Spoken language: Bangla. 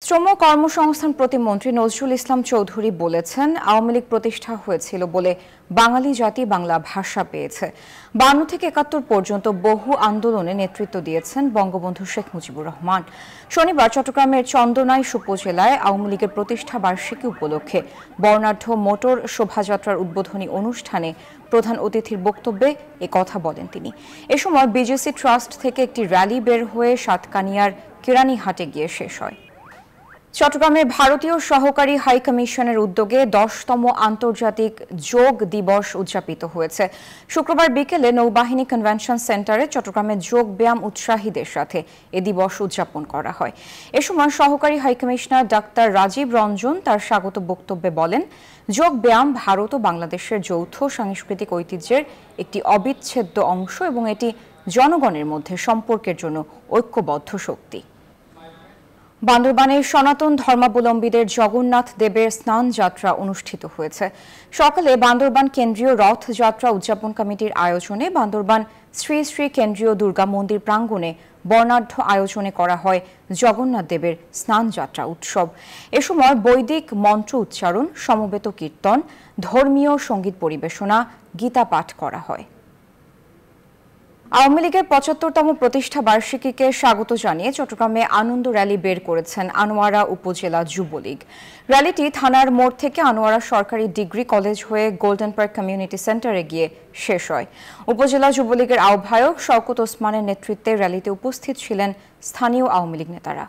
শ্রম কর্মসংস্থান প্রতিমন্ত্রী নজরুল ইসলাম চৌধুরী বলেছেন, আওয়ামী লীগ প্রতিষ্ঠা হয়েছিল বলে বাঙালি জাতি বাংলা ভাষা পেয়েছে। 52 থেকে 71 পর্যন্ত বহু আন্দোলনে নেতৃত্ব দিয়েছেন বঙ্গবন্ধু শেখ মুজিবুর রহমান। শনিবার চট্টগ্রামের চন্দনাইশ উপজেলায় আওয়ামী লীগের প্রতিষ্ঠা বার্ষিকী উপলক্ষে বর্ণাঢ্য মোটর শোভাযাত্রার উদ্বোধনী অনুষ্ঠানে প্রধান অতিথির বক্তব্যে কথা বলেন তিনি। এ সময় বিজেসি ট্রাস্ট থেকে একটি র্যালি বের হয়ে সাতকানিয়ার কেরানীহাটে গিয়ে শেষ হয়। চট্টগ্রামে ভারতীয় সহকারী হাই কমিশনের উদ্যোগে 10তম আন্তর্জাতিক যোগ দিবস উদযাপিত হয়েছে। শুক্রবার বিকেলে নৌবাহিনী কনভেনশন সেন্টারে চট্টগ্রামে যোগ ব্যায়াম উৎসাহীদের সাথে এ দিবস উদযাপন করা হয়। এ সময় সহকারী high commissioner doctor Rajiv Ranjan তার স্বাগত বক্তব্যে বলেন, যোগ ব্যায়াম ভারত ও বাংলাদেশের যৌথ সাংস্কৃতিক ঐতিহ্যের একটি অবিচ্ছেদ্য অংশ এবং এটি জনগণের মধ্যে সম্পর্কের জন্য ঐক্যবদ্ধ শক্তি। বান্দরবানের সনাতন ধর্মাবলম্বীদের জগন্নাথ দেবের স্নান যাত্রা অনুষ্ঠিত হয়েছে। সকালে বান্দরবান কেন্দ্রীয় রথযাত্রা উদযাপন কমিটির আয়োজনে বান্দরবান শ্রী শ্রী কেন্দ্রীয় দুর্গা মন্দির প্রাঙ্গণে বর্ণাঢ্য আয়োজনে করা হয় জগন্নাথ দেবের স্নান যাত্রা উৎসব। এ সময় বৈদিক মন্ত্র উচ্চারণ, সমবেত কীর্তন, ধর্মীয় সঙ্গীত পরিবেশনা, গীতা পাঠ করা হয়। আওয়ামী লীগের ৭৫তম প্রতিষ্ঠা বার্ষিকীকে স্বাগত জানিয়ে চট্টগ্রামে আনন্দ র্যালি বের করেছেন আনোয়ারা উপজেলা যুবলীগ। র্যালিটি থানার মোড় থেকে আনোয়ারা সরকারি ডিগ্রি কলেজ হয়ে গোল্ডেন পার্ক কমিউনিটি সেন্টারে গিয়ে শেষ হয়। উপজেলা যুবলীগের আহ্বায়ক শওকত ওসমানের নেতৃত্বে র্যালিতে উপস্থিত ছিলেন স্থানীয় আওয়ামী লীগ নেতারা।